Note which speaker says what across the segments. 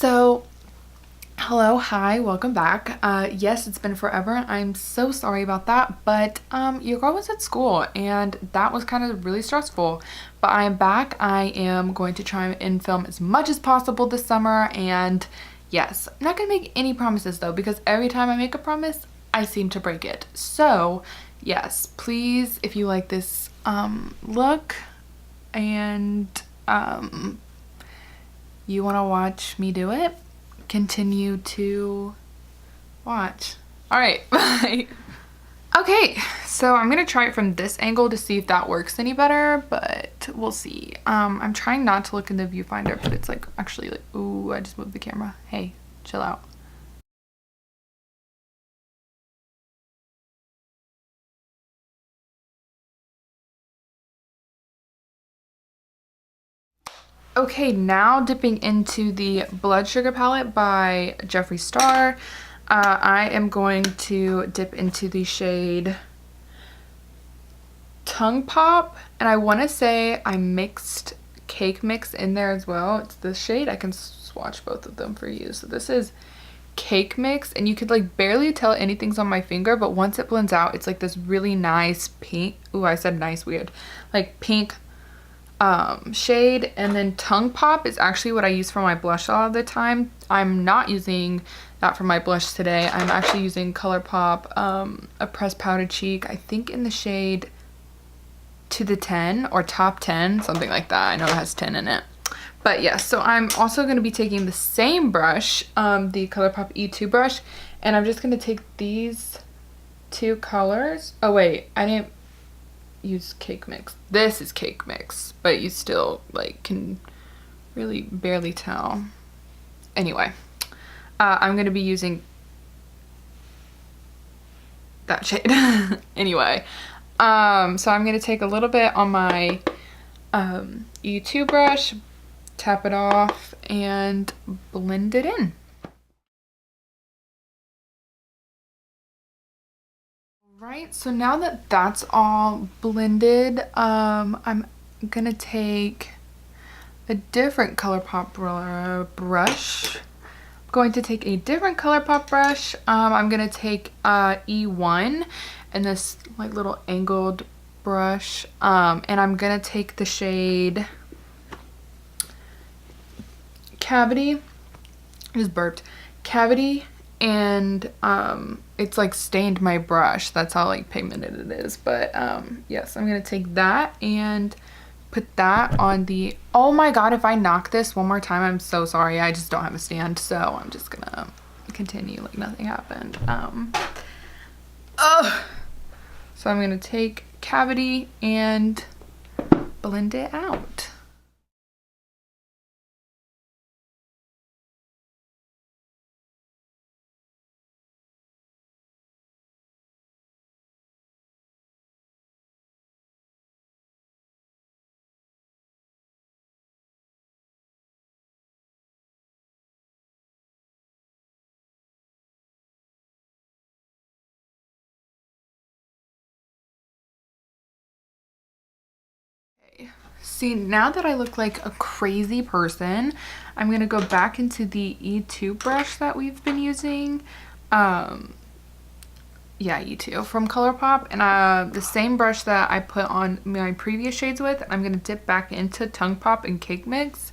Speaker 1: So, hello, hi, welcome back. Yes, it's been forever. I'm so sorry about that, but your girl was at school and that was kind of really stressful. But I am back. I am going to try and film as much as possible this summer, and yes, I'm not gonna make any promises though, because every time I make a promise, I seem to break it. So, yes, please, if you like this look and you want to watch me do it, continue to watch. All right, bye. Okay, so I'm gonna try it from this angle to see if that works any better, but we'll see. I'm trying not to look in the viewfinder, but it's like actually like, ooh, I just moved the camera. Hey, chill out. Okay, now dipping into the Blood Sugar palette by Jeffree Star. I am going to dip into the shade Tongue Pop, and I want to say I mixed Cake Mix in there as well. It's this shade. I can swatch both of them for you. So this is Cake Mix, and you could like barely tell anything's on my finger, but once it blends out, it's like this really nice pink. Ooh, I said nice, weird. Like pink shade. And then Tongue Pop is actually what I use for my blush a lot of the time. I'm not using that for my blush today. I'm actually using ColourPop, a pressed powder cheek, I think in the shade To the 10 or Top 10, something like that. I know it has 10 in it. But yeah, so I'm also going to be taking the same brush, the ColourPop E2 brush, and I'm just going to take these two colors. Oh wait, I didn't use Cake Mix. This is Cake Mix, but you still like can really barely tell. Anyway, I'm going to be using that shade. Anyway, so I'm going to take a little bit on my E2 brush, tap it off, and blend it in. Right, so now that that's all blended, I'm gonna take a different ColourPop brush. I'm going to take a different ColourPop brush. I'm gonna take E1 and this like little angled brush, and I'm gonna take the shade Cavity. I just burped. Cavity, and it's like stained my brush. That's how like pigmented it is. But yes, I'm gonna take that and put that on the, oh my god, if I knock this one more time, I'm so sorry. I just don't have a stand, so I'm just gonna continue like nothing happened. So I'm gonna take Cavity and blend it out. See, now that I look like a crazy person, I'm gonna go back into the E2 brush that we've been using. Yeah, E2 from ColourPop, and the same brush that I put on my previous shades with, I'm gonna dip back into Tongue Pop and Cake Mix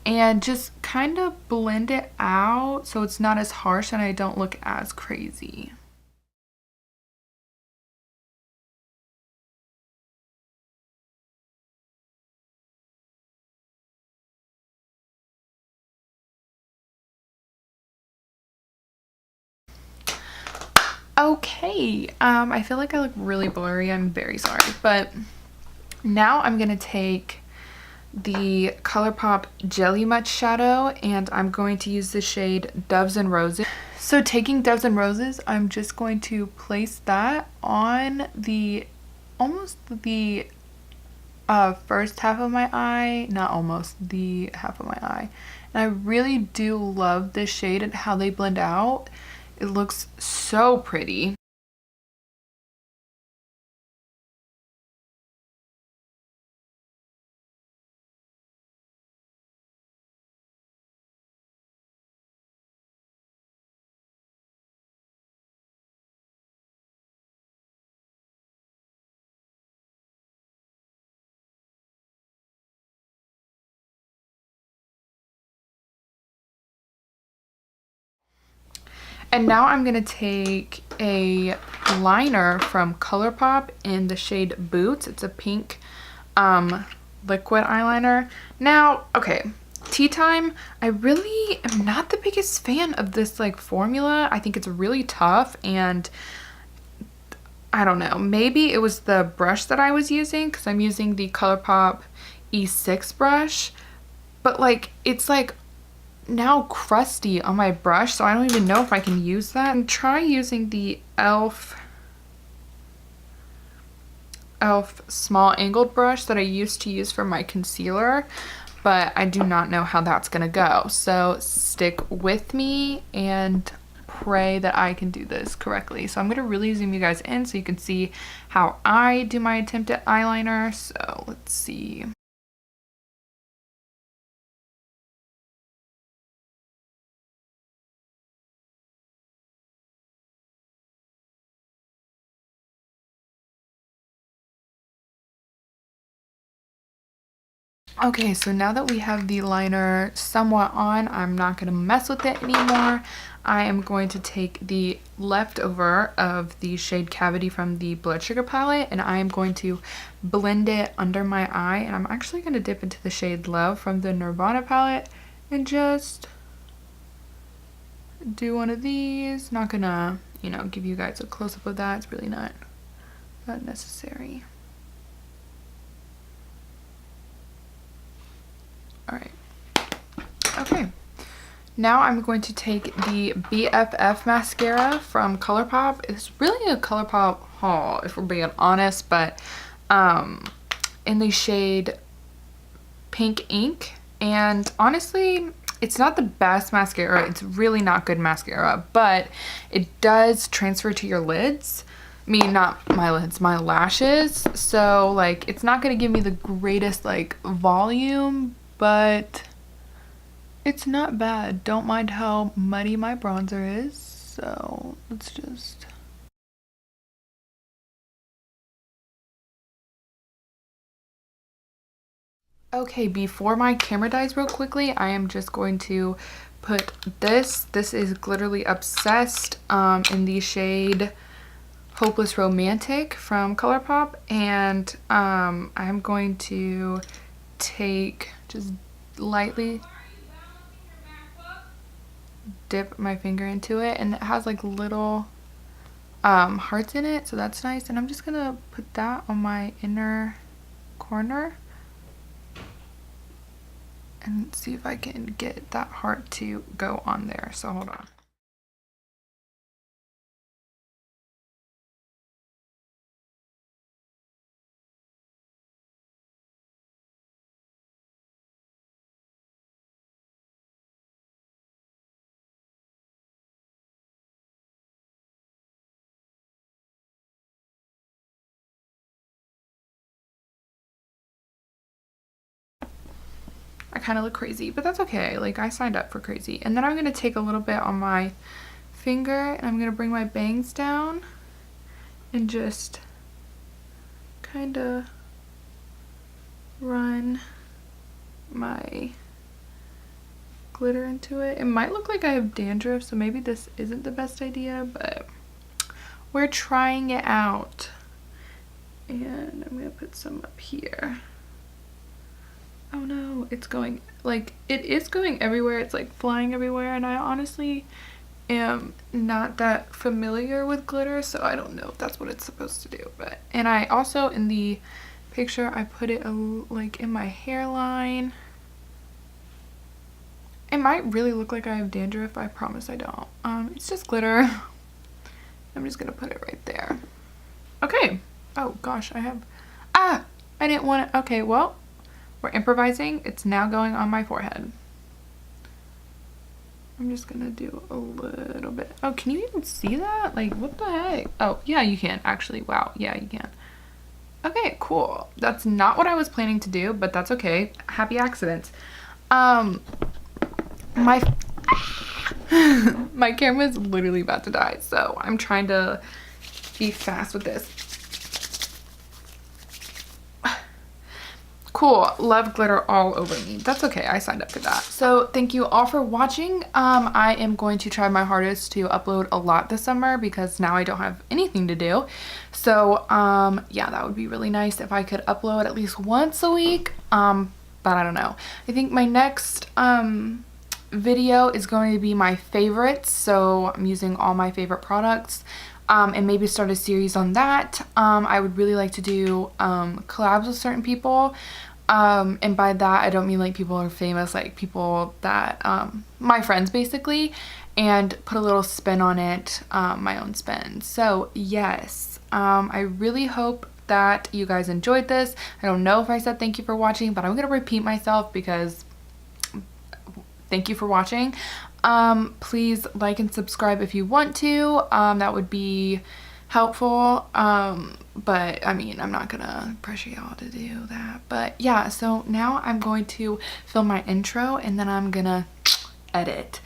Speaker 1: and just kind of blend it out so it's not as harsh and I don't look as crazy. Okay, I feel like I look really blurry. I'm very sorry, but now I'm gonna take the ColourPop Jelly Much shadow, and I'm going to use the shade Doves and Roses. So taking Doves and Roses, I'm just going to place that on the almost the first half of my eye, not almost, the half of my eye. And I really do love this shade and how they blend out. It looks so pretty. And now I'm gonna take a liner from ColourPop in the shade Boots. It's a pink liquid eyeliner. Now, okay, tea time. I really am not the biggest fan of this like formula. I think it's really tough, and I don't know, maybe it was the brush that I was using, because I'm using the ColourPop E6 brush, but like it's like now crusty on my brush, so I don't even know if I can use that. And try using the e.l.f. small angled brush that I used to use for my concealer, but I do not know how that's gonna go. So stick with me and pray that I can do this correctly. So I'm gonna really zoom you guys in so you can see how I do my attempt at eyeliner. So let's see. Okay, so now that we have the liner somewhat on, I'm not going to mess with it anymore. I am going to take the leftover of the shade Cavity from the Blood Sugar palette, and I am going to blend it under my eye. And I'm actually going to dip into the shade Love from the Norvina palette and just do one of these. Not gonna, you know, give you guys a close-up of that. It's really not necessary. Alright, okay, now I'm going to take the BFF mascara from ColourPop. It's really a ColourPop haul, if we're being honest, but in the shade Pink Ink, and honestly, it's not the best mascara. It's really not good mascara, but it does transfer to your lids. I mean, not my lids, my lashes. So, like, it's not going to give me the greatest, like, volume, but it's not bad. Don't mind how muddy my bronzer is. So let's just... Okay, before my camera dies real quickly, I am just going to put this. This is Glitterally Obsessed in the shade Hopeless Romantic from ColourPop. And I'm going to take, just lightly dip my finger into it, and it has like little hearts in it, so that's nice. And I'm just gonna put that on my inner corner and see if I can get that heart to go on there. So hold on. I kind of look crazy, but that's okay. Like, I signed up for crazy. And then I'm going to take a little bit on my finger, and I'm going to bring my bangs down and just kind of run my glitter into it. It might look like I have dandruff, so maybe this isn't the best idea, but we're trying it out. And I'm going to put some up here. Oh no, it's going, like, it is going everywhere. It's like flying everywhere, and I honestly am not that familiar with glitter, so I don't know if that's what it's supposed to do. But, and I also, in the picture, I put it like in my hairline. It might really look like I have dandruff. I promise I don't. It's just glitter. I'm just gonna put it right there. Okay. Oh gosh, I have, I didn't want to, okay, well, we're improvising. It's now going on my forehead. I'm just gonna do a little bit. Oh, can you even see that? Like, what the heck? Oh, yeah, you can actually. Wow, yeah, you can. Okay, cool. That's not what I was planning to do, but that's okay. Happy accidents. My my camera is literally about to die, so I'm trying to be fast with this. Cool. Love glitter all over me. That's okay. I signed up for that. So thank you all for watching. I am going to try my hardest to upload a lot this summer because now I don't have anything to do. So yeah, that would be really nice if I could upload at least once a week. But I don't know. I think my next video is going to be my favorites. So I'm using all my favorite products. And maybe start a series on that. I would really like to do collabs with certain people. And by that, I don't mean like people who are famous, like people that, my friends basically, and put a little spin on it, my own spin. So yes, I really hope that you guys enjoyed this. I don't know if I said thank you for watching, but I'm going to repeat myself because thank you for watching. Please like and subscribe if you want to. That would be helpful. But I mean, I'm not gonna pressure y'all to do that. But yeah, so now I'm going to film my intro and then I'm gonna edit.